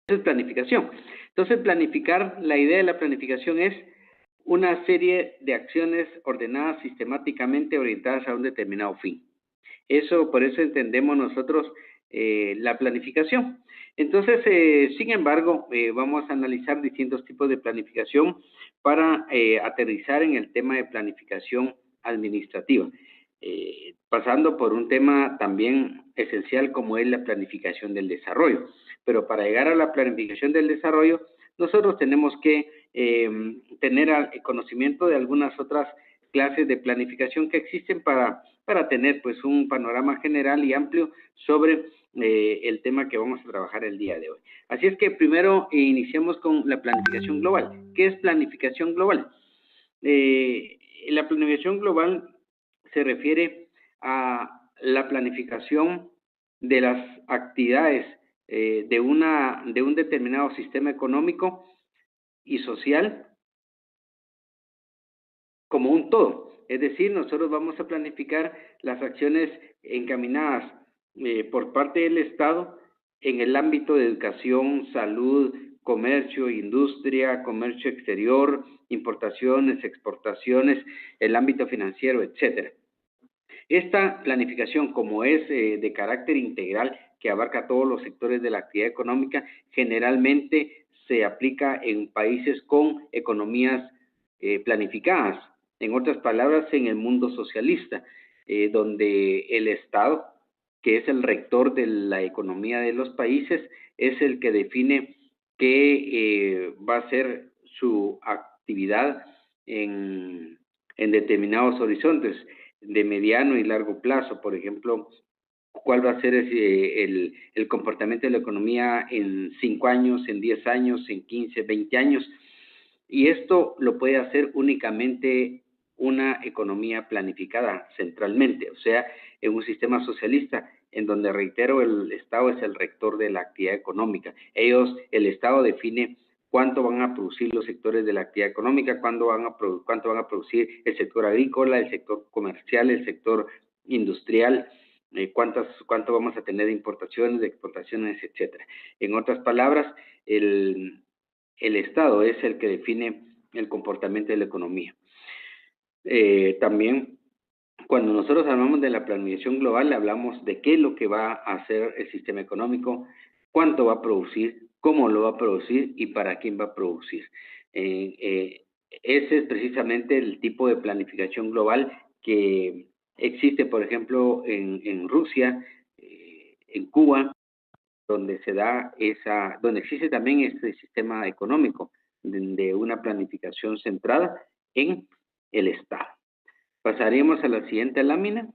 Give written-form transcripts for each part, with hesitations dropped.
es planificación. Entonces, planificar, la idea de la planificación es una serie de acciones ordenadas sistemáticamente orientadas a un determinado fin. Por eso entendemos nosotros la planificación. Entonces, sin embargo, vamos a analizar distintos tipos de planificación para aterrizar en el tema de planificación administrativa, pasando por un tema también esencial como es la planificación del desarrollo. Pero para llegar a la planificación del desarrollo, nosotros tenemos que tener conocimiento de algunas otras clases de planificación que existen para tener pues un panorama general y amplio sobre el tema que vamos a trabajar el día de hoy. Así es que primero iniciamos con la planificación global. ¿Qué es planificación global? La planificación global se refiere a la planificación de las actividades de un determinado sistema económico y social como un todo. Es decir, nosotros vamos a planificar las acciones encaminadas por parte del Estado en el ámbito de educación, salud, comercio, industria, comercio exterior, importaciones, exportaciones, el ámbito financiero, etcétera. Esta planificación, como es de carácter integral, que abarca todos los sectores de la actividad económica, generalmente se aplica en países con economías planificadas. En otras palabras, en el mundo socialista, donde el Estado, que es el rector de la economía de los países, es el que define qué va a ser su actividad en determinados horizontes de mediano y largo plazo. Por ejemplo, cuál va a ser el comportamiento de la economía en 5 años, en 10 años, en 15, 20 años. Y esto lo puede hacer únicamente una economía planificada centralmente, o sea, en un sistema socialista, en donde, reitero, el Estado es el rector de la actividad económica. El Estado define cuánto van a producir los sectores de la actividad económica, cuánto van a producir el sector agrícola, el sector comercial, el sector industrial, cuánto vamos a tener de importaciones, de exportaciones, etcétera. En otras palabras, el Estado es el que define el comportamiento de la economía. También, cuando nosotros hablamos de la planificación global, hablamos de qué es lo que va a hacer el sistema económico, cuánto va a producir, cómo lo va a producir y para quién va a producir. Ese es precisamente el tipo de planificación global que existe, por ejemplo, en Rusia, en Cuba, donde donde existe también este sistema económico de una planificación centrada en el Estado. Pasaríamos a la siguiente lámina.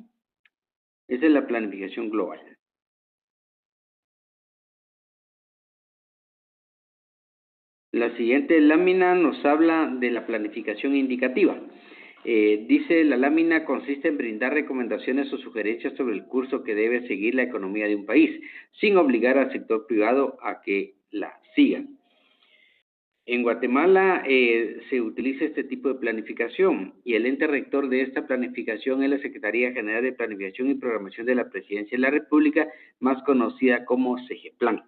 Esa es la planificación global. La siguiente lámina nos habla de la planificación indicativa. Dice la lámina consiste en brindar recomendaciones o sugerencias sobre el curso que debe seguir la economía de un país, sin obligar al sector privado a que la siga. En Guatemala se utiliza este tipo de planificación y el ente rector de esta planificación es la Secretaría General de Planificación y Programación de la Presidencia de la República, más conocida como CEGEPLAN.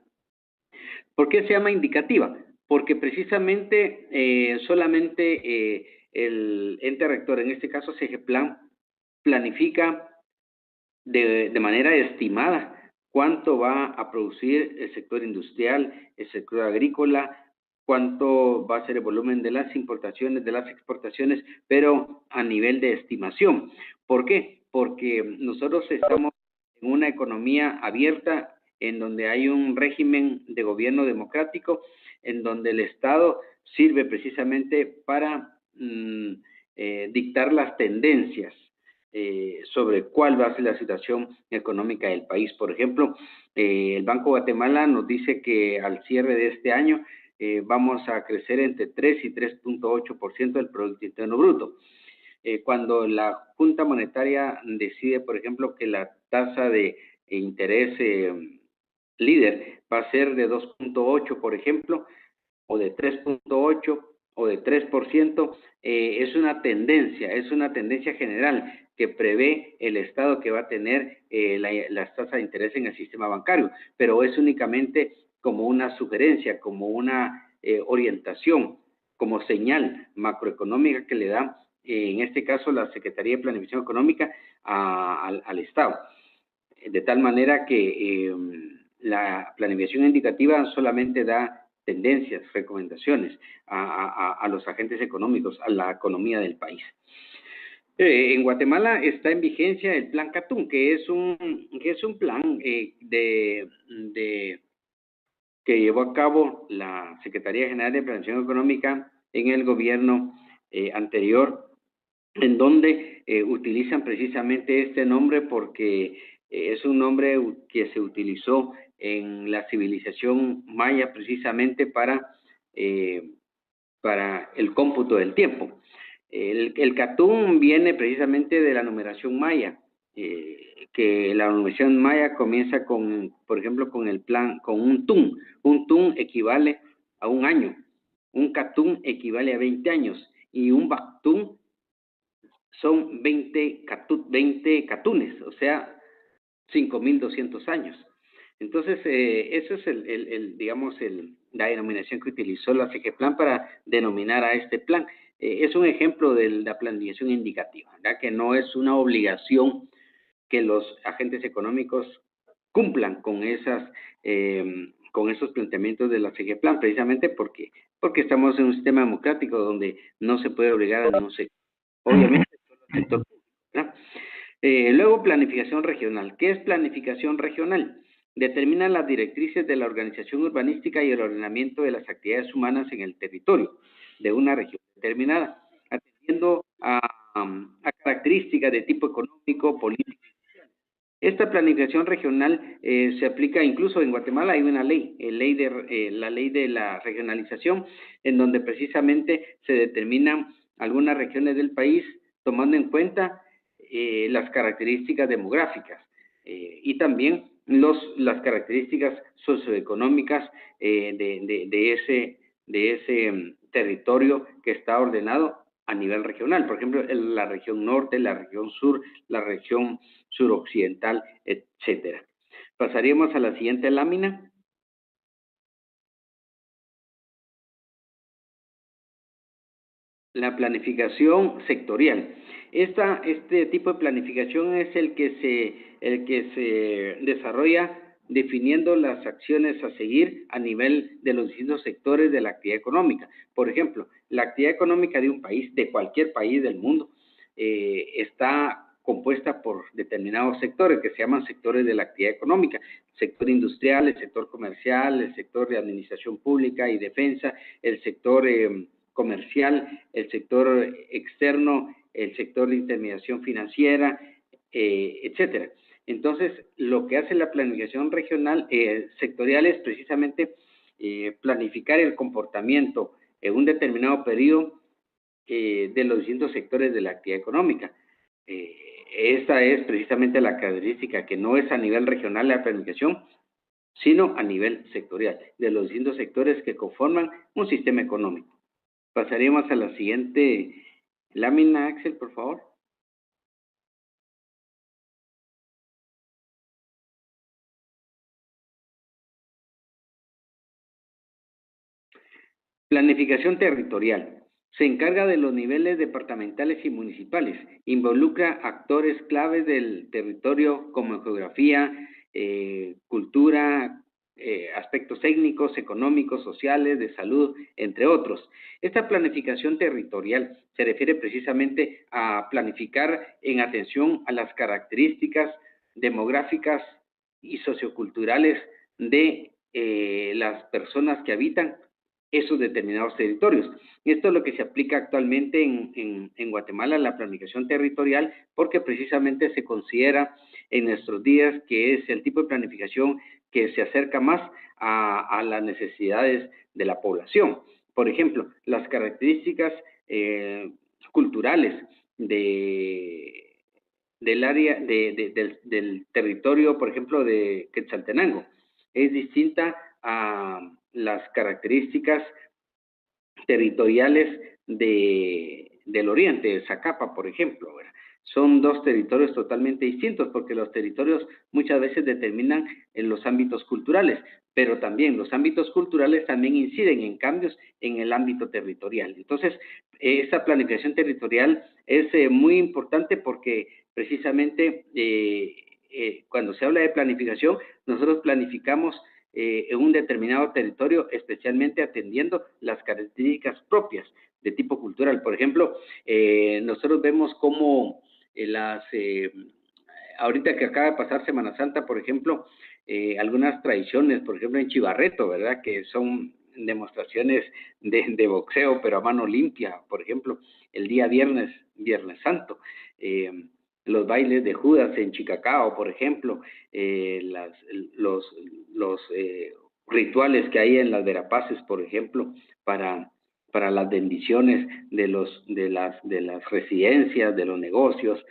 ¿Por qué se llama indicativa? Porque precisamente solamente el ente rector, en este caso CEGEPLAN, planifica de manera estimada cuánto va a producir el sector industrial, el sector agrícola, cuánto va a ser el volumen de las importaciones, de las exportaciones, pero a nivel de estimación. ¿Por qué? Porque nosotros estamos en una economía abierta, en donde hay un régimen de gobierno democrático, en donde el Estado sirve precisamente para dictar las tendencias sobre cuál va a ser la situación económica del país. Por ejemplo, el Banco Guatemala nos dice que al cierre de este año vamos a crecer entre 3 y 3.8% del Producto Interno Bruto. Cuando la Junta Monetaria decide, por ejemplo, que la tasa de interés líder va a ser de 2.8, por ejemplo, o de 3.8 o de 3%, es una tendencia general que prevé el Estado que va a tener las tasas de interés en el sistema bancario, pero es únicamente como una sugerencia, como una orientación, como señal macroeconómica que le da, en este caso, la Secretaría de Planificación Económica al Estado. De tal manera que la planificación indicativa solamente da tendencias, recomendaciones a los agentes económicos, a la economía del país. En Guatemala está en vigencia el Plan Catún, que es un plan que llevó a cabo la Secretaría General de Planificación Económica en el gobierno anterior, en donde utilizan precisamente este nombre porque es un nombre que se utilizó en la civilización maya precisamente para el cómputo del tiempo. El Catún viene precisamente de la numeración maya, que la numeración maya comienza con, por ejemplo, con un tun. Un tun equivale a un año, un Catún equivale a 20 años y un Bactún son 20 catunes, o sea, 5.200 años. Entonces, eso es digamos, la denominación que utilizó la CGPLAN para denominar a este plan. Es un ejemplo de la planificación indicativa, ¿verdad? Que no es una obligación que los agentes económicos cumplan con esos planteamientos de la CGPLAN, precisamente porque estamos en un sistema democrático donde no se puede obligar a ningún sector. Obviamente, solo el sector público, ¿verdad? Luego, planificación regional. ¿Qué es planificación regional? Determina las directrices de la organización urbanística y el ordenamiento de las actividades humanas en el territorio de una región determinada, atendiendo a características de tipo económico, político. Esta planificación regional se aplica incluso en Guatemala. Hay una ley, la ley de la regionalización, en donde precisamente se determinan algunas regiones del país tomando en cuenta las características demográficas y también las características socioeconómicas de ese territorio que está ordenado a nivel regional. Por ejemplo, la región norte, la región sur, la región suroccidental, etcétera. Pasaríamos a la siguiente lámina. La planificación sectorial. Este tipo de planificación es el que se desarrolla definiendo las acciones a seguir a nivel de los distintos sectores de la actividad económica. Por ejemplo, la actividad económica de un país, de cualquier país del mundo, está compuesta por determinados sectores que se llaman sectores de la actividad económica: el sector industrial, el sector comercial, el sector de administración pública y defensa, el sector comercial, el sector externo, el sector de intermediación financiera, etcétera. Entonces, lo que hace la planificación regional, sectorial, es precisamente planificar el comportamiento en un determinado periodo de los distintos sectores de la actividad económica. Esa es precisamente la característica, que no es a nivel regional la planificación, sino a nivel sectorial, de los distintos sectores que conforman un sistema económico. Pasaríamos a la siguiente lámina, Axel, por favor. Planificación territorial. Se encarga de los niveles departamentales y municipales. Involucra actores claves del territorio como geografía, cultura, aspectos técnicos, económicos, sociales, de salud, entre otros. Esta planificación territorial se refiere precisamente a planificar en atención a las características demográficas y socioculturales de las personas que habitan esos determinados territorios. Esto es lo que se aplica actualmente en Guatemala, la planificación territorial, porque precisamente se considera en nuestros días que es el tipo de planificación que se acerca más a las necesidades de la población. Por ejemplo, las características culturales del área, del territorio, por ejemplo, de Quetzaltenango, es distinta a las características territoriales del oriente, de Zacapa, por ejemplo, ¿verdad? son dos territorios totalmente distintos, porque los territorios muchas veces determinan en los ámbitos culturales, pero también los ámbitos culturales también inciden en cambios en el ámbito territorial. Entonces, esta planificación territorial es muy importante porque precisamente cuando se habla de planificación, nosotros planificamos en un determinado territorio, especialmente atendiendo las características propias de tipo cultural. Por ejemplo, nosotros vemos cómo ahorita que acaba de pasar Semana Santa, por ejemplo, algunas tradiciones, por ejemplo en Chivarreto, ¿verdad? Que son demostraciones de boxeo, pero a mano limpia, por ejemplo, el día Viernes Santo. Los bailes de Judas en Chicacao, por ejemplo, los rituales que hay en las Verapaces, por ejemplo, para las bendiciones de las residencias, de los negocios,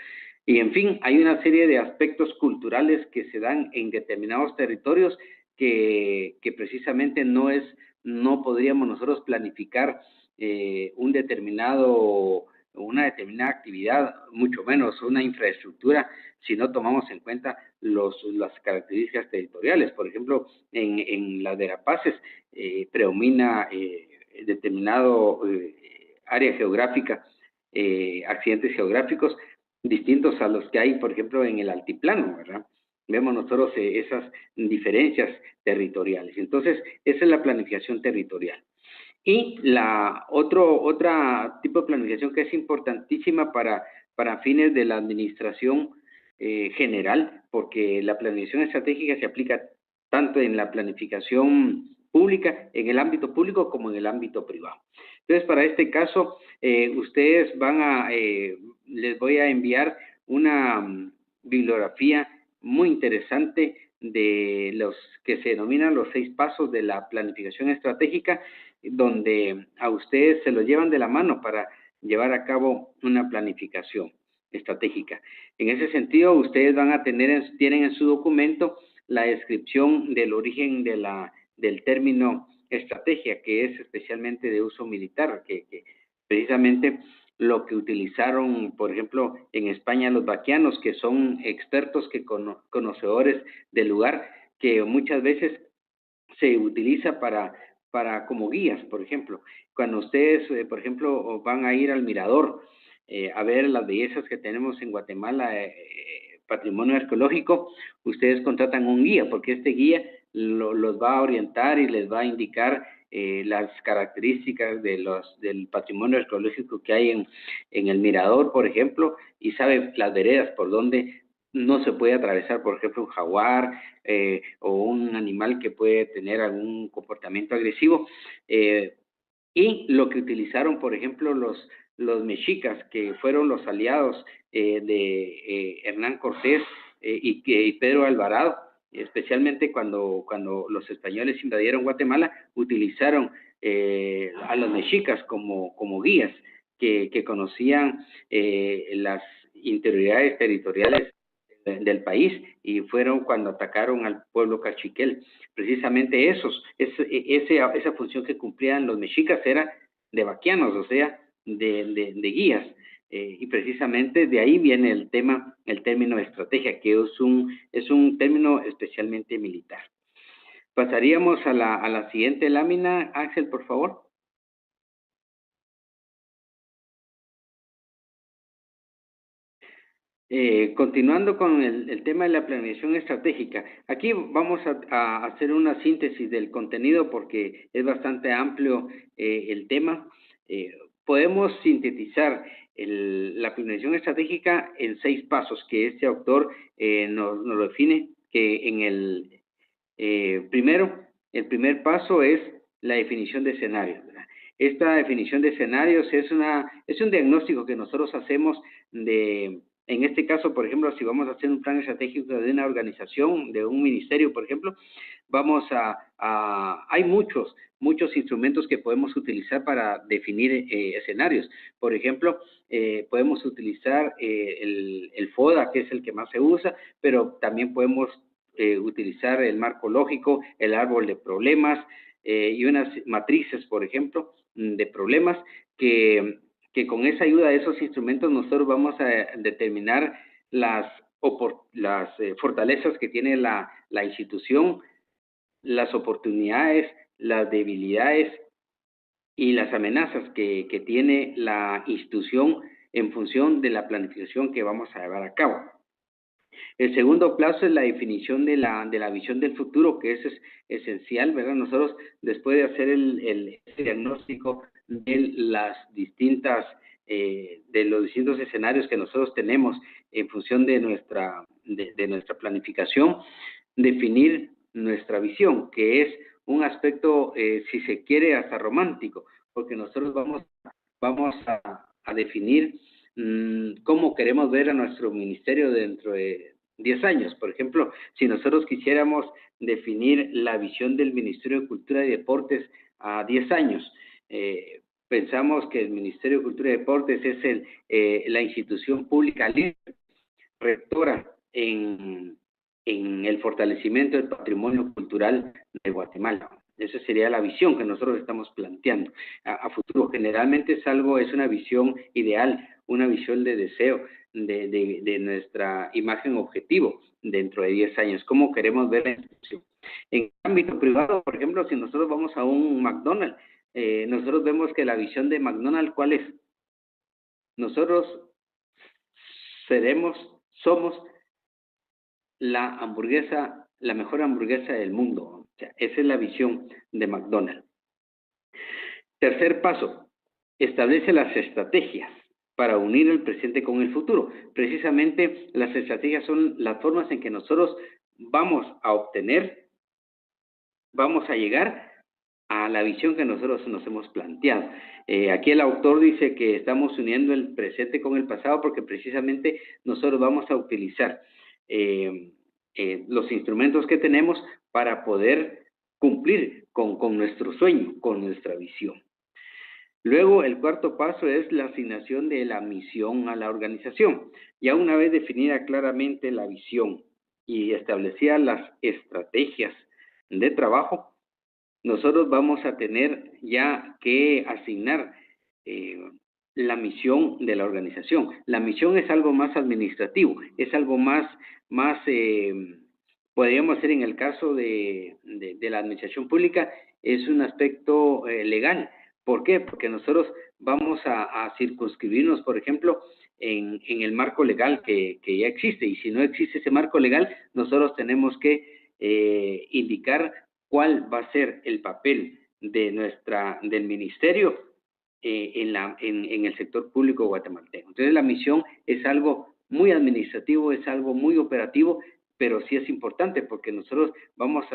y en fin, hay una serie de aspectos culturales que se dan en determinados territorios que precisamente no podríamos nosotros planificar una determinada actividad, mucho menos una infraestructura, si no tomamos en cuenta las características territoriales. Por ejemplo, en las Verapaces predomina determinado área geográfica, accidentes geográficos distintos a los que hay, por ejemplo, en el altiplano, ¿verdad? Vemos nosotros esas diferencias territoriales. Entonces, esa es la planificación territorial. Y otra tipo de planificación que es importantísima para fines de la administración general, porque la planificación estratégica se aplica tanto en la planificación pública, en el ámbito público como en el ámbito privado. Entonces, para este caso, ustedes les voy a enviar una bibliografía muy interesante de los que se denominan los 6 pasos de la planificación estratégica, donde a ustedes se lo llevan de la mano para llevar a cabo una planificación estratégica. En ese sentido, ustedes tienen en su documento la descripción del origen del término estrategia, que es especialmente de uso militar, que precisamente lo que utilizaron, por ejemplo, en España los vaquianos, que son expertos, conocedores del lugar, que muchas veces se utiliza como guías, por ejemplo. Cuando ustedes, por ejemplo, van a ir al mirador a ver las bellezas que tenemos en Guatemala, patrimonio arqueológico, ustedes contratan un guía, porque este guía los va a orientar y les va a indicar las características del patrimonio arqueológico que hay en el mirador, por ejemplo, y sabe las veredas por donde no se puede atravesar, por ejemplo, un jaguar o un animal que puede tener algún comportamiento agresivo. Y lo que utilizaron, por ejemplo, los mexicas, que fueron los aliados de Hernán Cortés y Pedro Alvarado, especialmente cuando los españoles invadieron Guatemala, utilizaron a los mexicas como guías que conocían las interioridades territoriales del país, y fueron cuando atacaron al pueblo cachiquel. Precisamente esa función que cumplían los mexicas era de vaquianos, o sea, de guías. Y precisamente de ahí viene el término estrategia, que es un término especialmente militar. Pasaríamos a la siguiente lámina, Axel, por favor. Continuando con el tema de la planeación estratégica, aquí vamos a hacer una síntesis del contenido porque es bastante amplio el tema. Podemos sintetizar la planeación estratégica en 6 pasos que este autor nos lo define, que en el primer paso es la definición de escenarios, ¿verdad? Esta definición de escenarios es un diagnóstico que nosotros hacemos en este caso, por ejemplo, si vamos a hacer un plan estratégico de una organización, de un ministerio, por ejemplo, hay muchos instrumentos que podemos utilizar para definir escenarios. Por ejemplo, podemos utilizar el FODA, que es el que más se usa, pero también podemos utilizar el marco lógico, el árbol de problemas y unas matrices, por ejemplo, de problemas que que con esa ayuda de esos instrumentos nosotros vamos a determinar las fortalezas que tiene la institución, las oportunidades, las debilidades y las amenazas que tiene la institución en función de la planificación que vamos a llevar a cabo. El segundo plazo es la definición de la visión del futuro, que eso es esencial, ¿verdad? Nosotros, después de hacer el diagnóstico de las distintas, de los distintos escenarios que nosotros tenemos en función de nuestra planificación, definir nuestra visión, que es un aspecto, si se quiere, hasta romántico, porque nosotros vamos a definir cómo queremos ver a nuestro ministerio dentro de 10 años. Por ejemplo, si nosotros quisiéramos definir la visión del Ministerio de Cultura y Deportes a 10 años, pensamos que el Ministerio de Cultura y Deportes es la institución pública líder, rectora en el fortalecimiento del patrimonio cultural de Guatemala. Esa sería la visión que nosotros estamos planteando a futuro. Generalmente es una visión ideal, una visión de deseo de nuestra imagen objetivo dentro de 10 años. ¿Cómo queremos ver la institución? En ámbito privado, por ejemplo, si nosotros vamos a un McDonald's, nosotros vemos que la visión de McDonald's, ¿cuál es? Nosotros somos la mejor hamburguesa del mundo. O sea, esa es la visión de McDonald's. Tercer paso, establece las estrategias para unir el presente con el futuro. Precisamente las estrategias son las formas en que nosotros vamos a llegar a la visión que nosotros nos hemos planteado. Aquí el autor dice que estamos uniendo el presente con el pasado porque precisamente nosotros vamos a utilizar los instrumentos que tenemos para poder cumplir con nuestro sueño, con nuestra visión. Luego, el cuarto paso es la asignación de la misión a la organización. Ya una vez definida claramente la visión y establecida las estrategias de trabajo, nosotros vamos a tener ya que asignar la misión de la organización. La misión es algo más administrativo, es algo más podríamos decir en el caso de la administración pública, es un aspecto legal. ¿Por qué? Porque nosotros vamos a circunscribirnos, por ejemplo, en el marco legal que ya existe. Y si no existe ese marco legal, nosotros tenemos que indicar cuál va a ser el papel del ministerio en el sector público guatemalteco. Entonces, la misión es algo muy administrativo, es algo muy operativo, pero sí es importante porque nosotros vamos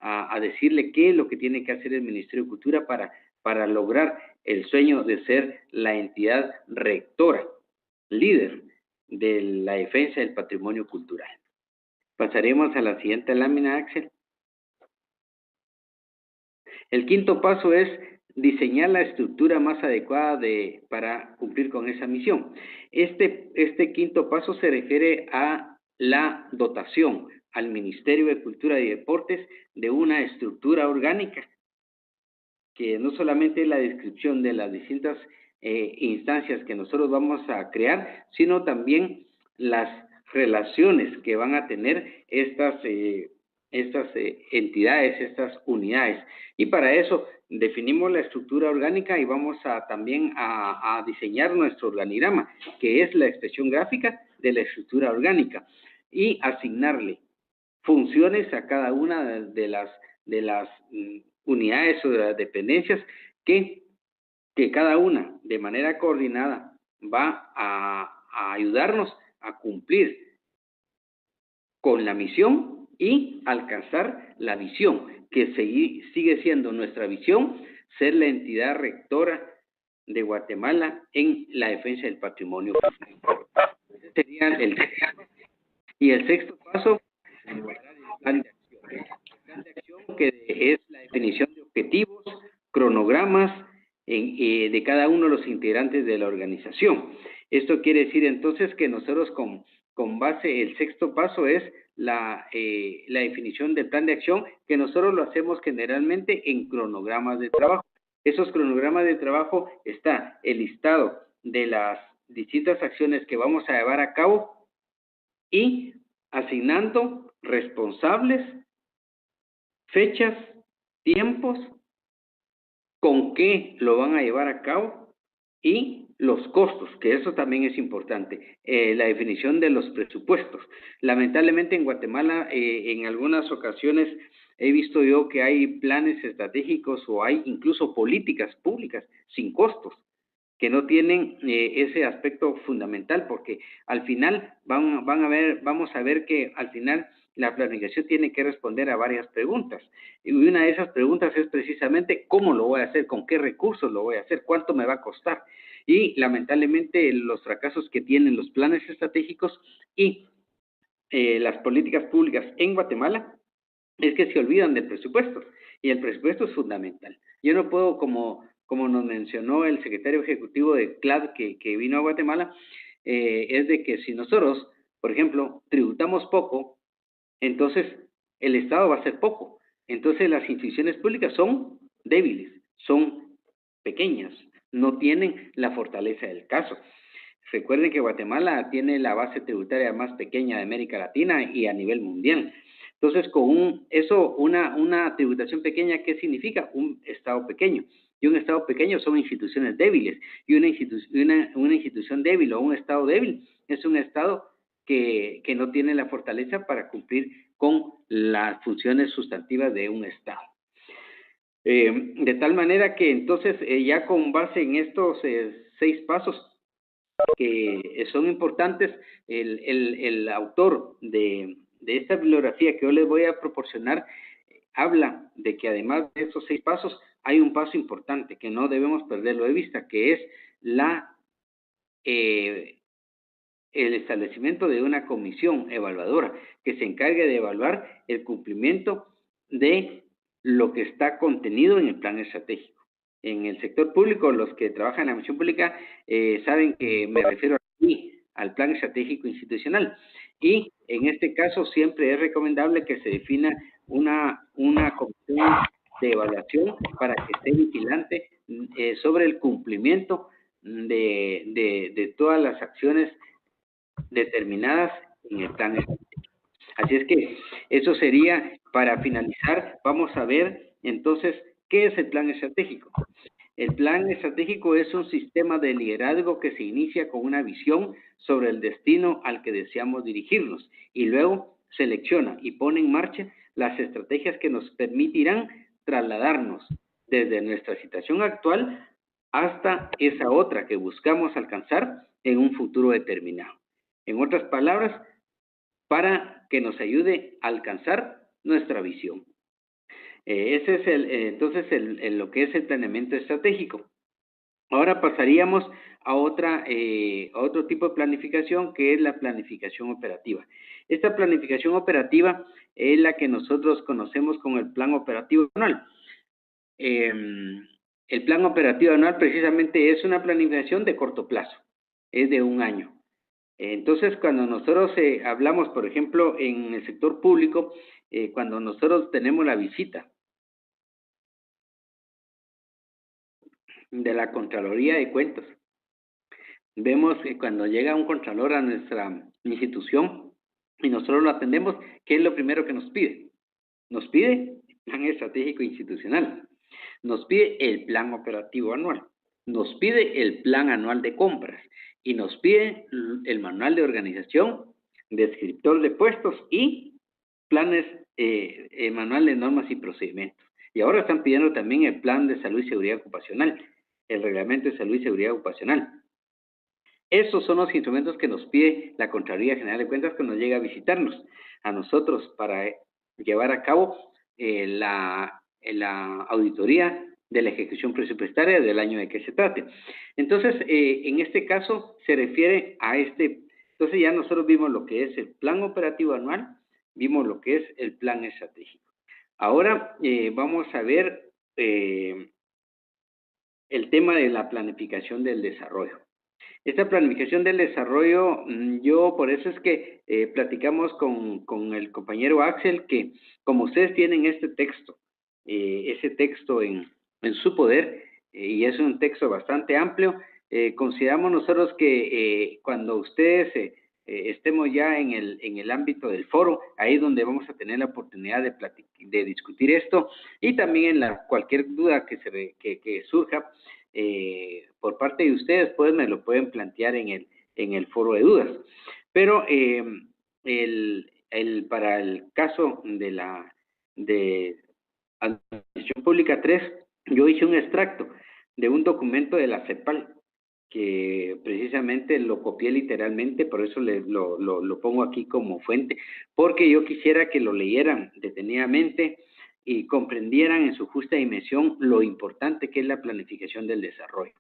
a decirle qué es lo que tiene que hacer el Ministerio de Cultura para lograr el sueño de ser la entidad rectora, líder de la defensa del patrimonio cultural. Pasaremos a la siguiente lámina, Axel. El quinto paso es diseñar la estructura más adecuada para cumplir con esa misión. Este quinto paso se refiere a la dotación al Ministerio de Cultura y Deportes de una estructura orgánica, que no solamente es la descripción de las distintas instancias que nosotros vamos a crear, sino también las relaciones que van a tener estas entidades, estas unidades. Y para eso definimos la estructura orgánica y vamos también a diseñar nuestro organigrama, que es la expresión gráfica de la estructura orgánica, y asignarle funciones a cada una de las unidades o de las dependencias que cada una de manera coordinada va a ayudarnos a cumplir con la misión y alcanzar la visión, que sigue siendo nuestra visión, ser la entidad rectora de Guatemala en la defensa del patrimonio. Sería y el sexto paso, el plan de acción. El plan de acción que es la definición de objetivos, cronogramas de cada uno de los integrantes de la organización. Esto quiere decir entonces que nosotros con base, el sexto paso es la definición del plan de acción, que nosotros lo hacemos generalmente en cronogramas de trabajo. Esos cronogramas de trabajo está el listado de las distintas acciones que vamos a llevar a cabo y asignando responsables, fechas, tiempos, con qué lo van a llevar a cabo y los costos, que eso también es importante, la definición de los presupuestos. Lamentablemente en Guatemala en algunas ocasiones he visto yo que hay planes estratégicos o hay incluso políticas públicas sin costos que no tienen ese aspecto fundamental, porque al final vamos a ver que al final la planificación tiene que responder a varias preguntas. Y una de esas preguntas es precisamente cómo lo voy a hacer, con qué recursos lo voy a hacer, cuánto me va a costar. Y lamentablemente los fracasos que tienen los planes estratégicos y las políticas públicas en Guatemala es que se olvidan del presupuesto, y el presupuesto es fundamental. Yo no puedo, como nos mencionó el secretario ejecutivo de CLAD que vino a Guatemala, es de que si nosotros, por ejemplo, tributamos poco, entonces el Estado va a hacer poco. Entonces las instituciones públicas son débiles, son pequeñas, no tienen la fortaleza del caso. Recuerden que Guatemala tiene la base tributaria más pequeña de América Latina y a nivel mundial. Entonces, con una tributación pequeña, ¿qué significa? Un Estado pequeño. Y un Estado pequeño son instituciones débiles. Y una institución débil o un Estado débil es un Estado que no tiene la fortaleza para cumplir con las funciones sustantivas de un Estado. De tal manera que entonces, ya con base en estos 6 pasos que son importantes, el autor de esta bibliografía que yo les voy a proporcionar habla de que además de estos 6 pasos hay un paso importante que no debemos perderlo de vista, que es el establecimiento de una comisión evaluadora que se encargue de evaluar el cumplimiento de lo que está contenido en el plan estratégico. En el sector público, los que trabajan en la administración pública saben que me refiero al plan estratégico institucional, y en este caso siempre es recomendable que se defina una comisión de evaluación para que esté vigilante sobre el cumplimiento de todas las acciones determinadas en el plan estratégico. Así es que eso sería, para finalizar, vamos a ver entonces qué es el plan estratégico. El plan estratégico es un sistema de liderazgo que se inicia con una visión sobre el destino al que deseamos dirigirnos y luego selecciona y pone en marcha las estrategias que nos permitirán trasladarnos desde nuestra situación actual hasta esa otra que buscamos alcanzar en un futuro determinado. En otras palabras, para que nos ayude a alcanzar nuestra visión. Ese es entonces lo que es el planeamiento estratégico. Ahora pasaríamos a otro tipo de planificación, que es la planificación operativa. Esta planificación operativa es la que nosotros conocemos como el plan operativo anual. El plan operativo anual precisamente es una planificación de corto plazo, es de un año. Entonces, cuando nosotros hablamos, por ejemplo, en el sector público, cuando nosotros tenemos la visita de la Contraloría de Cuentas, vemos que cuando llega un contralor a nuestra institución y nosotros lo atendemos, ¿qué es lo primero que nos pide? Nos pide el plan estratégico institucional, nos pide el plan operativo anual, nos pide el plan anual de compras y nos pide el manual de organización, descriptor de puestos y planes, manual de normas y procedimientos. Y ahora están pidiendo también el plan de salud y seguridad ocupacional, el reglamento de salud y seguridad ocupacional. Esos son los instrumentos que nos pide la Contraloría General de Cuentas cuando llega a visitarnos a nosotros para llevar a cabo la auditoría de la ejecución presupuestaria del año de que se trate. Entonces, en este caso se refiere a entonces ya nosotros vimos lo que es el plan operativo anual, vimos lo que es el plan estratégico. Ahora vamos a ver el tema de la planificación del desarrollo. Esta planificación del desarrollo, yo por eso es que platicamos con el compañero Axel, que como ustedes tienen este texto, ese texto en su poder, y es un texto bastante amplio, consideramos nosotros que cuando ustedes estemos ya en el ámbito del foro, ahí es donde vamos a tener la oportunidad de discutir esto, y también en cualquier duda que surja por parte de ustedes, pues me lo pueden plantear en el foro de dudas. Pero para el caso de Administración Pública 3, yo hice un extracto de un documento de la CEPAL, que precisamente lo copié literalmente, por eso lo pongo aquí como fuente, porque yo quisiera que lo leyeran detenidamente y comprendieran en su justa dimensión lo importante que es la planificación del desarrollo.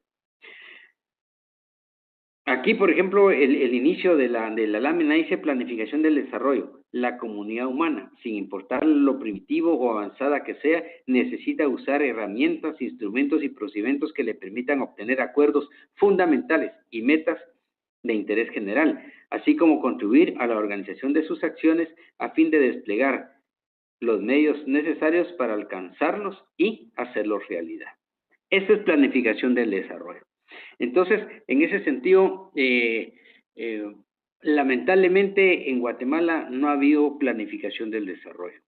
Aquí, por ejemplo, el inicio de la lámina dice planificación del desarrollo. La comunidad humana, sin importar lo primitivo o avanzada que sea, necesita usar herramientas, instrumentos y procedimientos que le permitan obtener acuerdos fundamentales y metas de interés general, así como contribuir a la organización de sus acciones a fin de desplegar los medios necesarios para alcanzarlos y hacerlos realidad. Esa es planificación del desarrollo. Entonces, en ese sentido, lamentablemente en Guatemala no ha habido planificación del desarrollo.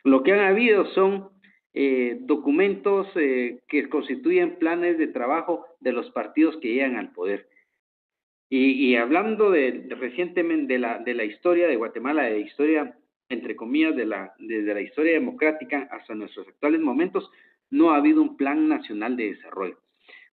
Lo que han habido son documentos que constituyen planes de trabajo de los partidos que llegan al poder. Y hablando recientemente de la historia de Guatemala, de la historia, entre comillas, desde la historia democrática hasta nuestros actuales momentos, no ha habido un plan nacional de desarrollo.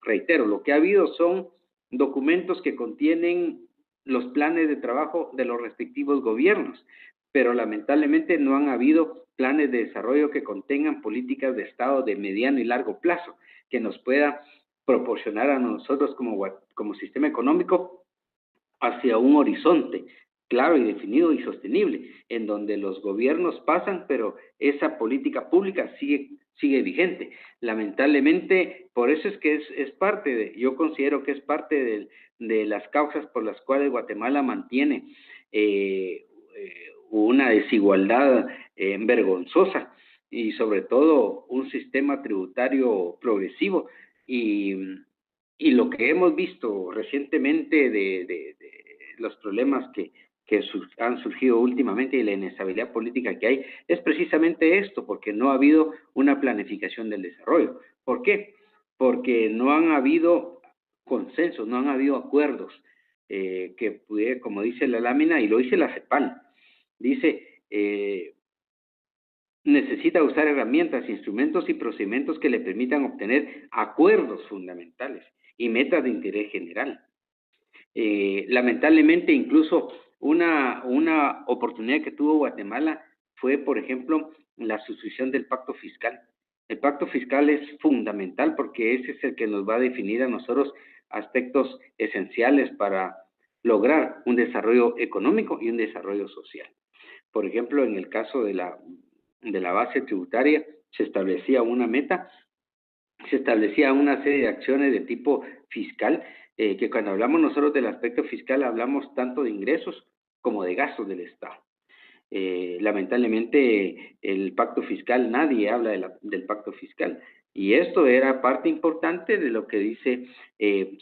Reitero, lo que ha habido son documentos que contienen los planes de trabajo de los respectivos gobiernos, pero lamentablemente no han habido planes de desarrollo que contengan políticas de Estado de mediano y largo plazo, que nos pueda proporcionar a nosotros como sistema económico hacia un horizonte claro y definido y sostenible, en donde los gobiernos pasan, pero esa política pública sigue vigente. Lamentablemente, por eso es que es parte yo considero que es parte de las causas por las cuales Guatemala mantiene una desigualdad vergonzosa, y sobre todo un sistema tributario progresivo, y lo que hemos visto recientemente de los problemas que han surgido últimamente y la inestabilidad política que hay, es precisamente esto, porque no ha habido una planificación del desarrollo. ¿Por qué? Porque no han habido consensos, no han habido acuerdos que pudiera, como dice la lámina, y lo dice la CEPAL, dice, necesita usar herramientas, instrumentos y procedimientos que le permitan obtener acuerdos fundamentales y metas de interés general. Lamentablemente, incluso una oportunidad que tuvo Guatemala fue, por ejemplo, la sustitución del pacto fiscal. El pacto fiscal es fundamental porque ese es el que nos va a definir a nosotros aspectos esenciales para lograr un desarrollo económico y un desarrollo social. Por ejemplo, en el caso de la base tributaria, se establecía una meta, se establecía una serie de acciones de tipo fiscal, que cuando hablamos nosotros del aspecto fiscal hablamos tanto de ingresos como de gastos del Estado. Lamentablemente el pacto fiscal, nadie habla del pacto fiscal, y esto era parte importante de lo que dice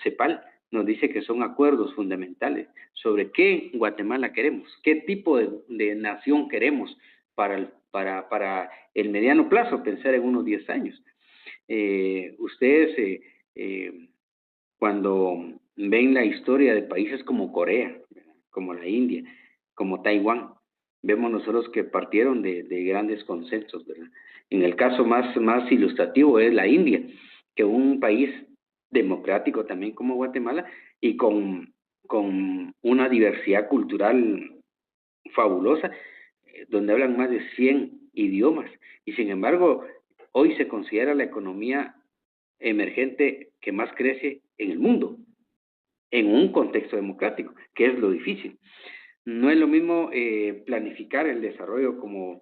CEPAL. Nos dice que son acuerdos fundamentales sobre qué Guatemala queremos, qué tipo de nación queremos para el mediano plazo, pensar en unos 10 años. Ustedes cuando ven la historia de países como Corea, como la India, como Taiwán, vemos nosotros que partieron de grandes consensos, ¿verdad? En el caso más ilustrativo es la India, que un país democrático también como Guatemala y con una diversidad cultural fabulosa, donde hablan más de 100 idiomas, y sin embargo hoy se considera la economía emergente que más crece en el mundo, en un contexto democrático, que es lo difícil. No es lo mismo planificar el desarrollo como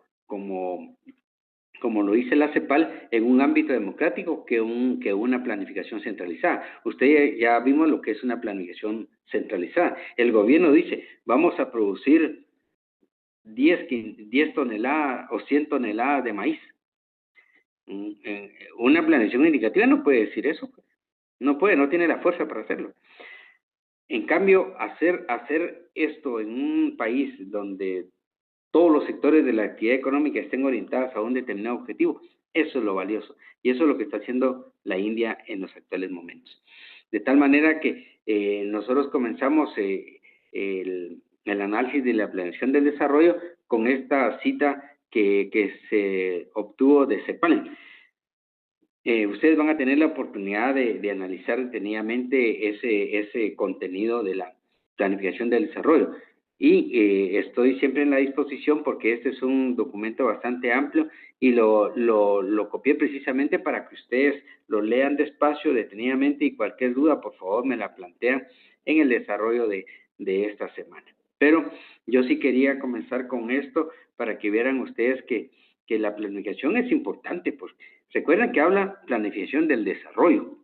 lo dice la CEPAL en un ámbito democrático que una planificación centralizada. Usted ya vimos lo que es una planificación centralizada. El gobierno dice, vamos a producir 10 toneladas o 100 toneladas de maíz. Una planificación indicativa no puede decir eso. No puede, no tiene la fuerza para hacerlo. En cambio, hacer esto en un país donde todos los sectores de la actividad económica estén orientados a un determinado objetivo, eso es lo valioso. Y eso es lo que está haciendo la India en los actuales momentos. De tal manera que nosotros comenzamos el análisis de la planeación del desarrollo con esta cita que se obtuvo de CEPAL. Ustedes van a tener la oportunidad de analizar detenidamente ese contenido de la planificación del desarrollo. Y estoy siempre en la disposición porque este es un documento bastante amplio y lo copié precisamente para que ustedes lo lean despacio, detenidamente, y cualquier duda, por favor, me la plantean en el desarrollo de esta semana. Pero yo sí quería comenzar con esto para que vieran ustedes que la planificación es importante, pues. Recuerden que habla planificación del desarrollo.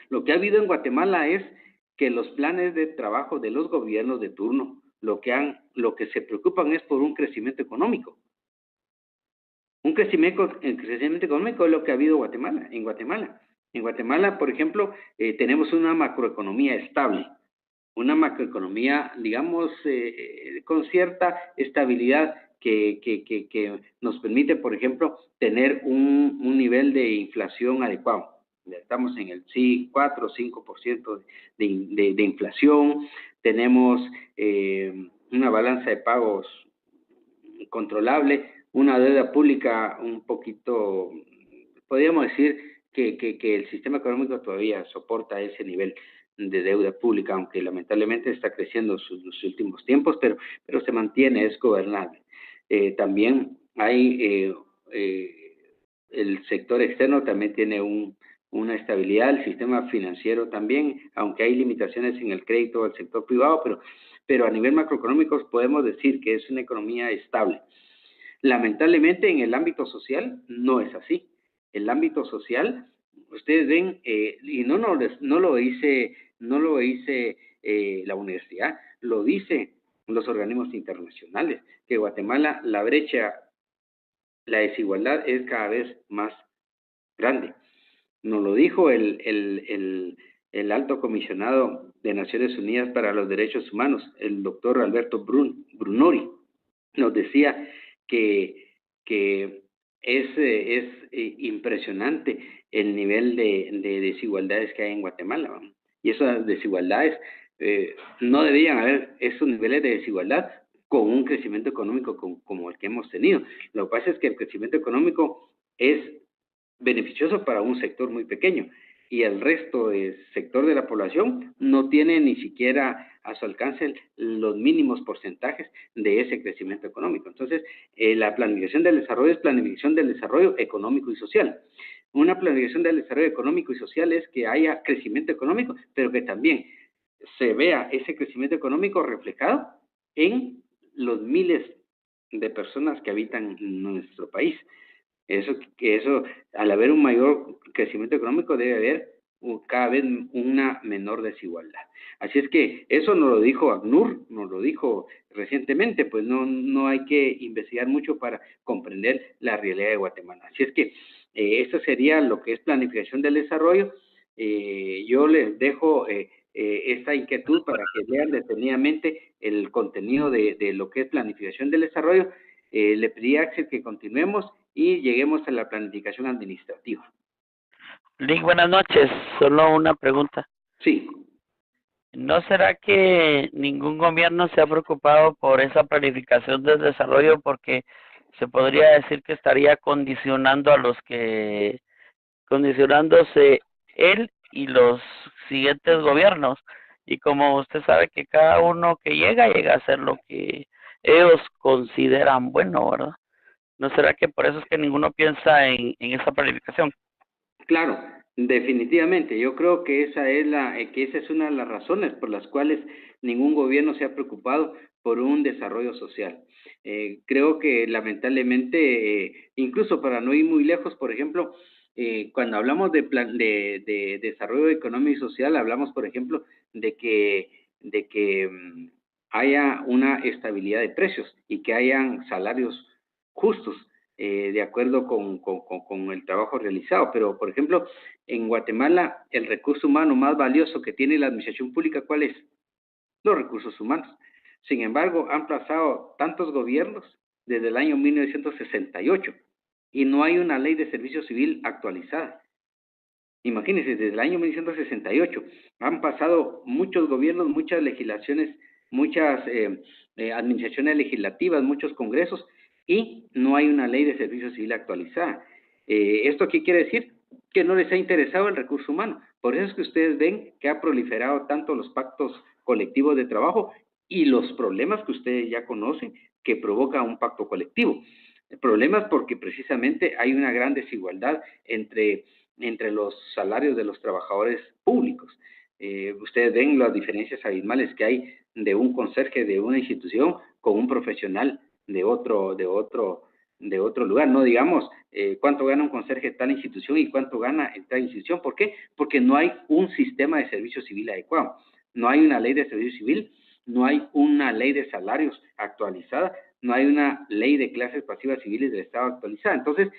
Lo que ha habido en Guatemala es que los planes de trabajo de los gobiernos de turno lo que se preocupan es por un crecimiento económico. El crecimiento económico es lo que ha habido en Guatemala. En Guatemala, por ejemplo, tenemos una macroeconomía estable, una macroeconomía, digamos, con cierta estabilidad que nos permite, por ejemplo, tener un nivel de inflación adecuado. Estamos en el 4 o 5% de inflación, tenemos una balanza de pagos controlable, una deuda pública un poquito, podríamos decir que el sistema económico todavía soporta ese nivel de deuda pública, aunque lamentablemente está creciendo en sus últimos tiempos, pero se mantiene, es gobernable. También hay el sector externo también tiene una estabilidad, el sistema financiero también, aunque hay limitaciones en el crédito al sector privado, pero a nivel macroeconómico podemos decir que es una economía estable. Lamentablemente en el ámbito social no es así. El ámbito social, ustedes ven, y no lo dice la universidad, lo dice los organismos internacionales, que Guatemala, la brecha, la desigualdad es cada vez más grande. Nos lo dijo el alto comisionado de Naciones Unidas para los Derechos Humanos, el doctor Alberto Brunori. Nos decía que es impresionante el nivel de desigualdades que hay en Guatemala, ¿no? Y esas desigualdades no deberían haber esos niveles de desigualdad con un crecimiento económico como el que hemos tenido. Lo que pasa es que el crecimiento económico es beneficioso para un sector muy pequeño y el resto del sector de la población no tiene ni siquiera a su alcance los mínimos porcentajes de ese crecimiento económico. Entonces, la planificación del desarrollo es planificación del desarrollo económico y social. Una planificación del desarrollo económico y social es que haya crecimiento económico, pero que también se vea ese crecimiento económico reflejado en los miles de personas que habitan en nuestro país. Eso, al haber un mayor crecimiento económico, debe haber cada vez una menor desigualdad. Así es que eso nos lo dijo ACNUR, nos lo dijo recientemente, pues no hay que investigar mucho para comprender la realidad de Guatemala. Así es que esto sería lo que es planificación del desarrollo. Yo les dejo esta inquietud para que vean detenidamente el contenido de lo que es planificación del desarrollo. Le pedí a Axel que continuemos y lleguemos a la planificación administrativa. Lick, buenas noches. Solo una pregunta. Sí. ¿No será que ningún gobierno se ha preocupado por esa planificación del desarrollo porque se podría decir que estaría condicionándose él y los siguientes gobiernos? Y como usted sabe que cada uno que llega a hacer lo que ellos consideran bueno, ¿verdad? ¿No será que por eso es que ninguno piensa en esa planificación? Claro, definitivamente. Yo creo que esa es una de las razones por las cuales ningún gobierno se ha preocupado por un desarrollo social. Creo que lamentablemente, incluso para no ir muy lejos, por ejemplo, cuando hablamos de desarrollo económico y social, hablamos, por ejemplo, de que haya una estabilidad de precios y que hayan salarios justos. de acuerdo con el trabajo realizado. Pero, por ejemplo, en Guatemala, el recurso humano más valioso que tiene la administración pública, ¿cuál es? Los recursos humanos. Sin embargo, han pasado tantos gobiernos desde el año 1968 y no hay una ley de servicio civil actualizada. Imagínense, desde el año 1968 han pasado muchos gobiernos, muchas legislaciones, muchas administraciones legislativas, muchos congresos, y no hay una ley de servicio civil actualizada. ¿Esto qué quiere decir? Que no les ha interesado el recurso humano. Por eso es que ustedes ven que ha proliferado tanto los pactos colectivos de trabajo y los problemas que ustedes ya conocen que provoca un pacto colectivo. Problemas porque precisamente hay una gran desigualdad entre los salarios de los trabajadores públicos. Ustedes ven las diferencias abismales que hay de un conserje de una institución con un profesional de otro lugar. No digamos cuánto gana un conserje de tal institución y cuánto gana en tal institución. ¿Por qué? Porque no hay un sistema de servicio civil adecuado. No hay una ley de servicio civil, no hay una ley de salarios actualizada, no hay una ley de clases pasivas civiles del Estado actualizada. Entonces,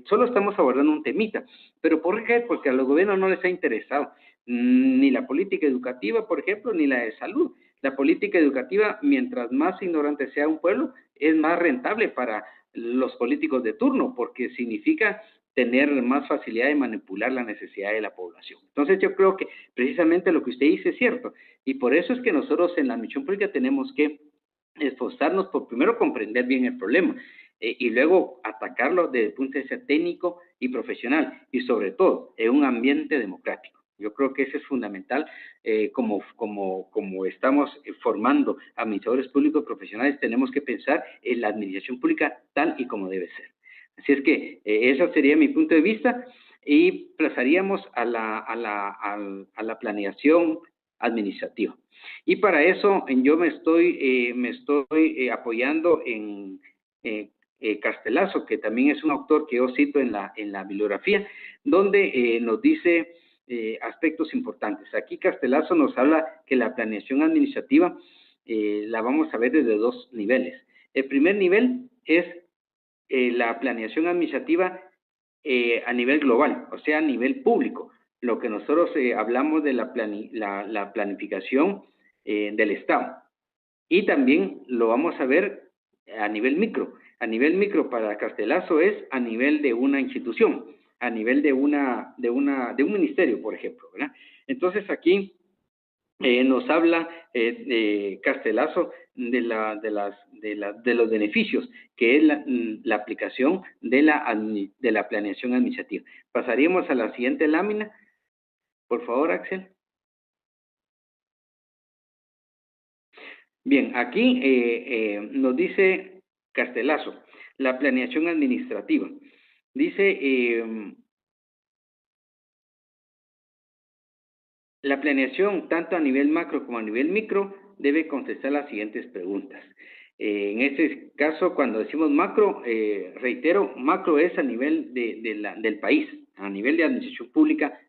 solo estamos abordando un temita. ¿Pero por qué? Porque a los gobiernos no les ha interesado ni la política educativa, por ejemplo, ni la de salud. La política educativa, mientras más ignorante sea un pueblo, es más rentable para los políticos de turno, porque significa tener más facilidad de manipular la necesidad de la población. Entonces yo creo que precisamente lo que usted dice es cierto, y por eso es que nosotros en la misión pública tenemos que esforzarnos por primero comprender bien el problema y luego atacarlo desde el punto de vista técnico y profesional, y sobre todo en un ambiente democrático. Yo creo que eso es fundamental, como estamos formando administradores públicos profesionales, tenemos que pensar en la administración pública tal y como debe ser. Así es que ese sería mi punto de vista, y pasaríamos a la planeación administrativa. Y para eso yo me estoy apoyando en Castelazo, que también es un autor que yo cito en la bibliografía, donde nos dice aspectos importantes. Aquí Castelazo nos habla que la planeación administrativa la vamos a ver desde dos niveles. El primer nivel es la planeación administrativa a nivel global, o sea, a nivel público. Lo que nosotros hablamos de la planificación del Estado. Y también lo vamos a ver a nivel micro. A nivel micro para Castelazo es a nivel de una institución, a nivel de un ministerio, por ejemplo, ¿verdad? Entonces aquí nos habla Castelazo de los beneficios que es la aplicación de la planeación administrativa. Pasaríamos a la siguiente lámina, por favor, Axel. Bien, aquí nos dice Castelazo, la planeación administrativa. Dice, la planeación, tanto a nivel macro como a nivel micro, debe contestar las siguientes preguntas. En este caso, cuando decimos macro, reitero, macro es a nivel del país, a nivel de administración pública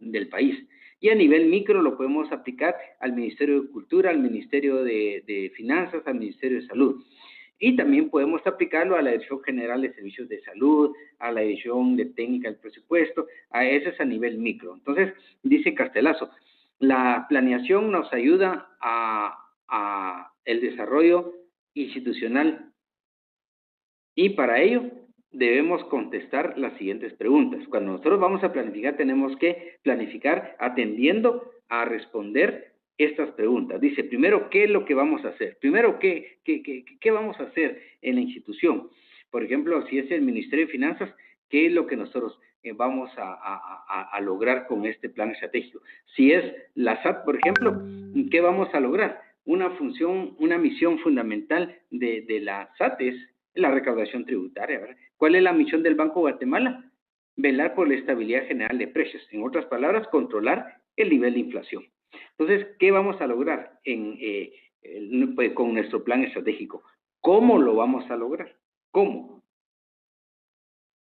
del país. Y a nivel micro lo podemos aplicar al Ministerio de Cultura, al Ministerio de Finanzas, al Ministerio de Salud. Y también podemos aplicarlo a la Dirección General de Servicios de Salud, a la Dirección de Técnica del Presupuesto, eso es a nivel micro. Entonces, dice Castelazo, la planeación nos ayuda a el desarrollo institucional, y para ello debemos contestar las siguientes preguntas. Cuando nosotros vamos a planificar, tenemos que planificar atendiendo a responder estas preguntas. Dice, primero, ¿qué es lo que vamos a hacer? Primero, ¿qué vamos a hacer en la institución? Por ejemplo, si es el Ministerio de Finanzas, ¿qué es lo que nosotros vamos a lograr con este plan estratégico? Si es la SAT, por ejemplo, ¿qué vamos a lograr? Una misión fundamental de la SAT es la recaudación tributaria, ¿verdad? ¿Cuál es la misión del Banco de Guatemala? Velar por la estabilidad general de precios. En otras palabras, controlar el nivel de inflación. Entonces, ¿qué vamos a lograr con nuestro plan estratégico? ¿Cómo lo vamos a lograr? ¿Cómo?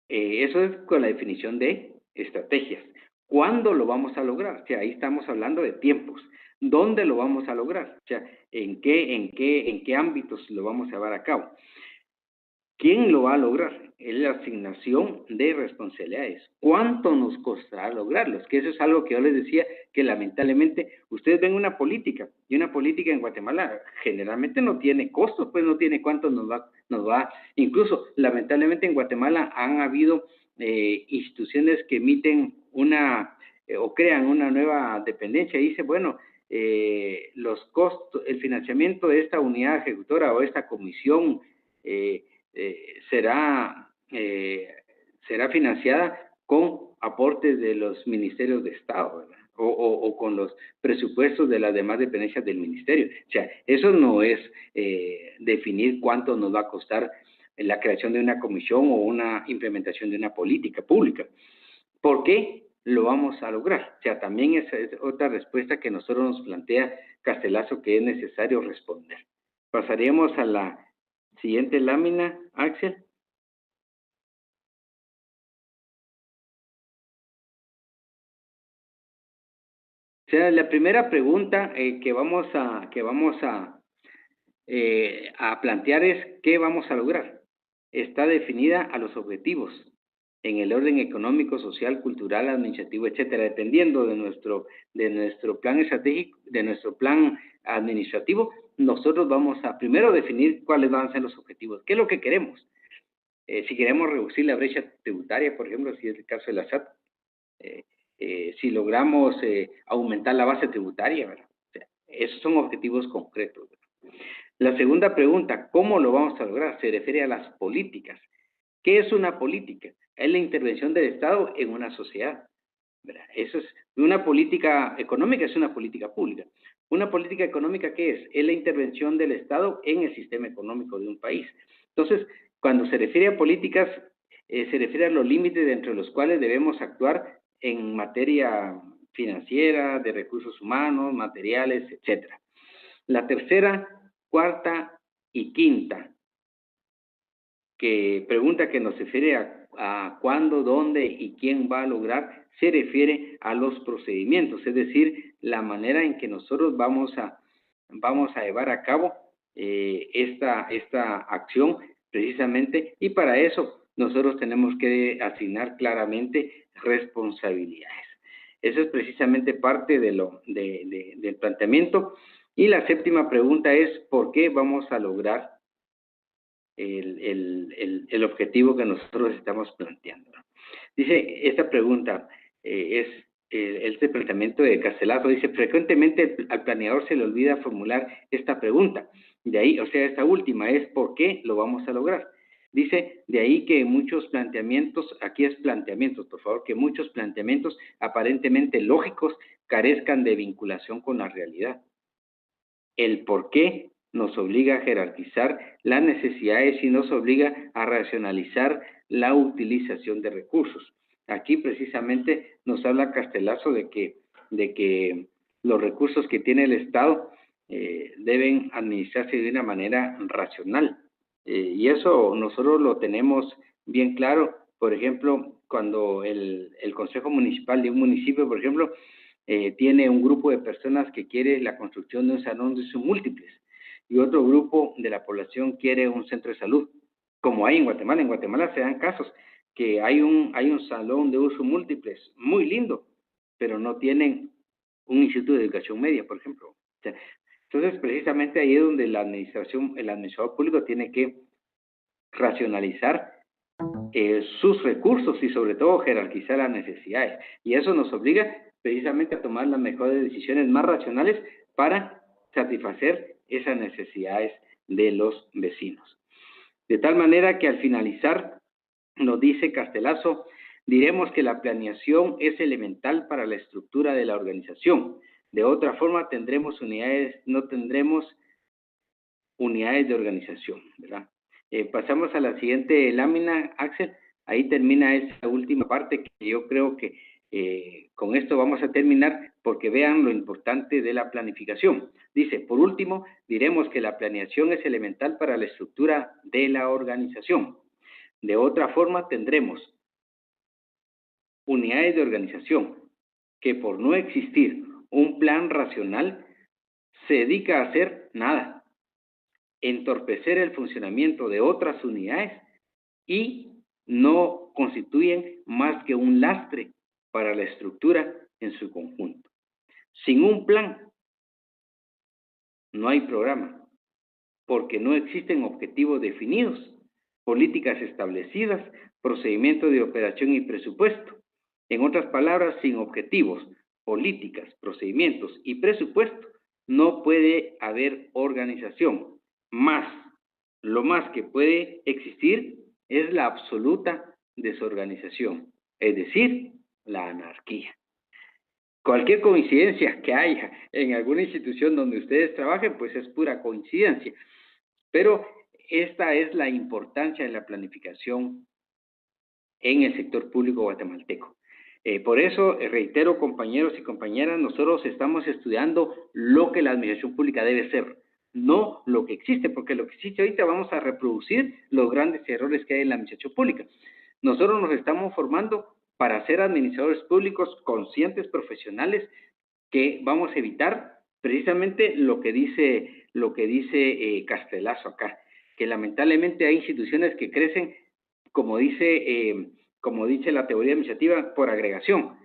Eso es con la definición de estrategias. ¿Cuándo lo vamos a lograr? O sea, ahí estamos hablando de tiempos. ¿Dónde lo vamos a lograr? O sea, ¿en qué ámbitos lo vamos a llevar a cabo? ¿Quién lo va a lograr? Es la asignación de responsabilidades. ¿Cuánto nos costará lograrlos? Que eso es algo que yo les decía, que lamentablemente ustedes ven una política, y una política en Guatemala generalmente no tiene costos, pues no tiene cuánto incluso lamentablemente en Guatemala han habido instituciones que emiten o crean una nueva dependencia y dice, bueno, los costos, el financiamiento de esta unidad ejecutora o esta comisión eh, será financiada con aportes de los ministerios de Estado, ¿verdad? O con los presupuestos de las demás dependencias del ministerio. O sea, eso no es definir cuánto nos va a costar la creación de una comisión o una implementación de una política pública. ¿Por qué lo vamos a lograr? O sea, también esa es otra respuesta que nosotros nos plantea Castelazo que es necesario responder. Pasaríamos a la siguiente lámina, Axel. O sea, la primera pregunta que vamos a plantear es ¿qué vamos a lograr? Está definida a los objetivos en el orden económico, social, cultural, administrativo, etcétera, dependiendo de nuestro plan estratégico, de nuestro plan administrativo. Nosotros vamos a primero definir cuáles van a ser los objetivos, qué es lo que queremos. Si queremos reducir la brecha tributaria, por ejemplo, si es el caso de la SAT, si logramos aumentar la base tributaria, ¿verdad? O sea, esos son objetivos concretos, ¿verdad? La segunda pregunta, ¿cómo lo vamos a lograr? Se refiere a las políticas. ¿Qué es una política? Es la intervención del Estado en una sociedad, ¿verdad? Eso es una política económica, es una política pública. Una política económica, ¿qué es? Es la intervención del Estado en el sistema económico de un país. Entonces, cuando se refiere a políticas, se refiere a los límites dentro de los cuales debemos actuar en materia financiera, de recursos humanos, materiales, etcétera. La tercera, cuarta y quinta pregunta que nos refiere a cuándo, dónde y quién va a lograr, se refiere a los procedimientos, es decir, la manera en que nosotros vamos a llevar a cabo esta acción precisamente, y para eso nosotros tenemos que asignar claramente responsabilidades. Eso es precisamente parte del planteamiento. Y la séptima pregunta es, ¿por qué vamos a lograr el objetivo que nosotros estamos planteando? Dice esta pregunta, es este planteamiento de Castelazo, dice, frecuentemente al planeador se le olvida formular esta pregunta, de ahí, o sea, esta última es, ¿por qué lo vamos a lograr? Dice, de ahí que muchos planteamientos, aquí es planteamientos, por favor, que muchos planteamientos aparentemente lógicos carezcan de vinculación con la realidad. El por qué nos obliga a jerarquizar las necesidades y nos obliga a racionalizar la utilización de recursos. Aquí precisamente nos habla Castelazo de que los recursos que tiene el Estado deben administrarse de una manera racional. Y eso nosotros lo tenemos bien claro. Por ejemplo, cuando el Consejo Municipal de un municipio, por ejemplo, tiene un grupo de personas que quiere la construcción de un salón de usos múltiples y otro grupo de la población quiere un centro de salud, como hay en Guatemala. En Guatemala se dan casos que hay un salón de usos múltiples muy lindo, pero no tienen un instituto de educación media, por ejemplo. O sea, entonces, precisamente ahí es donde el administrador público tiene que racionalizar sus recursos y sobre todo jerarquizar las necesidades. Y eso nos obliga precisamente a tomar las mejores decisiones más racionales para satisfacer esas necesidades de los vecinos. De tal manera que al finalizar, nos dice Castelazo, diremos que la planeación es elemental para la estructura de la organización. De otra forma, no tendremos unidades de organización, ¿verdad? Pasamos a la siguiente lámina, Axel. Ahí termina esa última parte que yo creo que con esto vamos a terminar porque vean lo importante de la planificación. Dice, por último, diremos que la planeación es elemental para la estructura de la organización. De otra forma, tendremos unidades de organización que por no existir un plan racional se dedica a hacer nada, entorpecer el funcionamiento de otras unidades y no constituyen más que un lastre para la estructura en su conjunto. Sin un plan, no hay programa, porque no existen objetivos definidos, políticas establecidas, procedimiento de operación y presupuesto. En otras palabras, sin objetivos, políticas, procedimientos y presupuesto, no puede haber organización. Lo más que puede existir es la absoluta desorganización, es decir, la anarquía. Cualquier coincidencia que haya en alguna institución donde ustedes trabajen, pues es pura coincidencia. Pero esta es la importancia de la planificación en el sector público guatemalteco. Por eso, reitero, compañeros y compañeras, nosotros estamos estudiando lo que la administración pública debe ser, no lo que existe, porque lo que existe ahorita vamos a reproducir los grandes errores que hay en la administración pública. Nosotros nos estamos formando para ser administradores públicos conscientes, profesionales, que vamos a evitar precisamente lo que dice Castelazo acá, que lamentablemente hay instituciones que crecen, como dice la teoría administrativa, por agregación,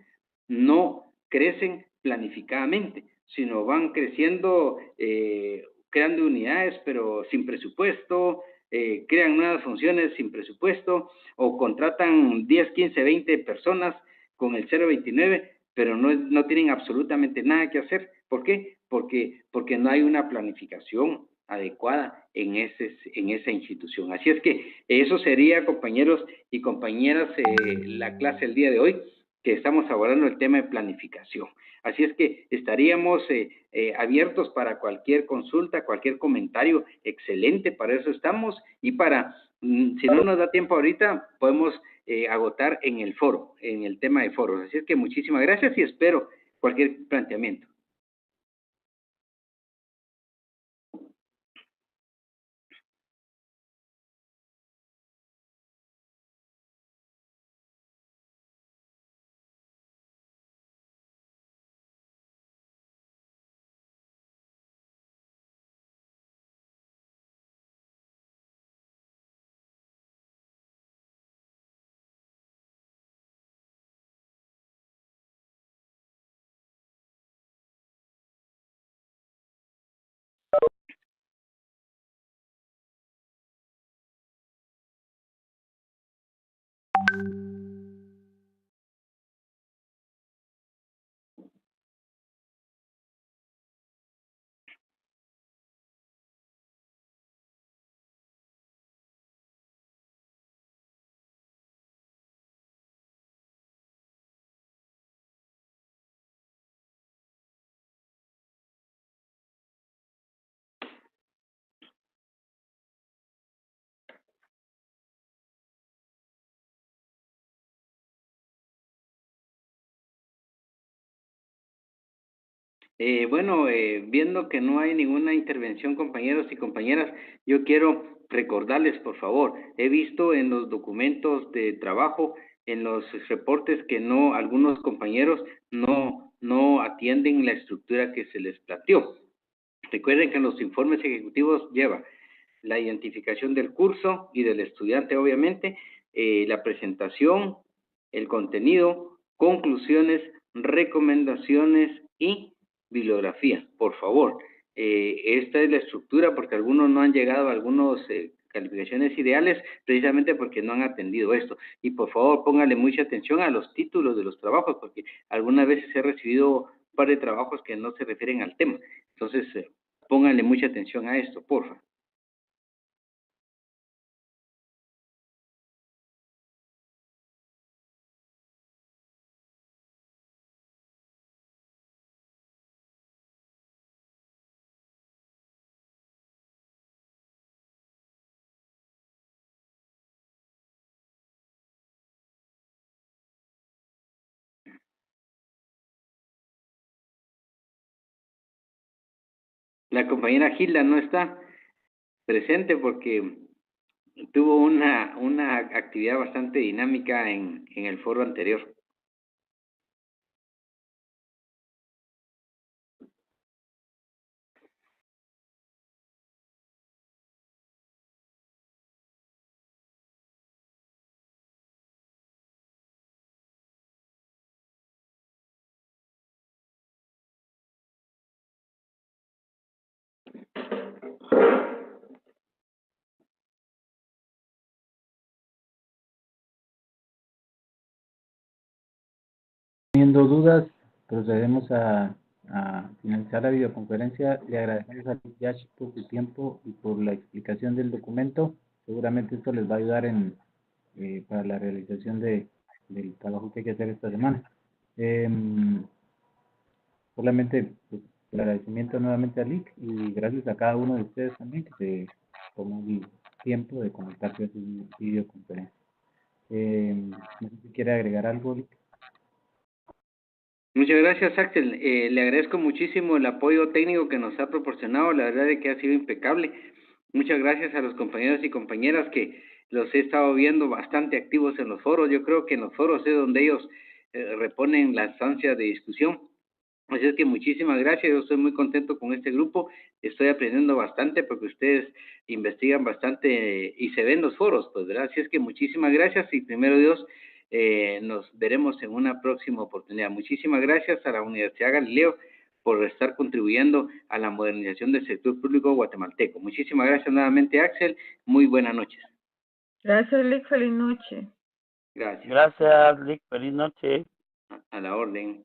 no crecen planificadamente, sino van creciendo, creando unidades, pero sin presupuesto, crean nuevas funciones sin presupuesto, o contratan 10, 15, 20 personas con el 029, pero no tienen absolutamente nada que hacer. ¿Por qué? Porque no hay una planificación adecuada en esa institución. Así es que eso sería, compañeros y compañeras, la clase el día de hoy, que estamos abordando el tema de planificación. Así es que estaríamos abiertos para cualquier consulta, cualquier comentario. Excelente, para eso estamos, y si no nos da tiempo ahorita, podemos agotar en el foro, en el tema de foros. Así es que muchísimas gracias y espero cualquier planteamiento. Viendo que no hay ninguna intervención, compañeros y compañeras, yo quiero recordarles, por favor, he visto en los documentos de trabajo, en los reportes, que algunos compañeros no atienden la estructura que se les planteó. Recuerden que en los informes ejecutivos lleva la identificación del curso y del estudiante, obviamente, la presentación, el contenido, conclusiones, recomendaciones y bibliografía. Por favor, esta es la estructura, porque algunos no han llegado a algunas calificaciones ideales, precisamente porque no han atendido esto. Y por favor, póngale mucha atención a los títulos de los trabajos, porque algunas veces he recibido un par de trabajos que no se refieren al tema. Entonces, pónganle mucha atención a esto, porfa. La compañera Gilda no está presente porque tuvo una actividad bastante dinámica en el foro anterior. teniendo dudas, procedemos a finalizar la videoconferencia. Le agradecemos a Yash por su tiempo y por la explicación del documento. Seguramente esto les va a ayudar para la realización del trabajo que hay que hacer esta semana. Solamente pues, el agradecimiento nuevamente a Lick y gracias a cada uno de ustedes también que se tomó el tiempo de conectarse a su videoconferencia. No sé si quiere agregar algo, Lick. Muchas gracias, Axel. Le agradezco muchísimo el apoyo técnico que nos ha proporcionado. La verdad es que ha sido impecable. Muchas gracias a los compañeros y compañeras que los he estado viendo bastante activos en los foros. Yo creo que en los foros es donde ellos reponen las ansias de discusión. Así es que muchísimas gracias. Yo estoy muy contento con este grupo. Estoy aprendiendo bastante porque ustedes investigan bastante y se ven los foros, pues, ¿verdad? Así es que muchísimas gracias y primero Dios, nos veremos en una próxima oportunidad. Muchísimas gracias a la Universidad Galileo por estar contribuyendo a la modernización del sector público guatemalteco. Muchísimas gracias nuevamente, Axel. Muy buenas noches. Gracias, Lick. Feliz noche. Gracias. Gracias, Lick. Feliz noche. A la orden.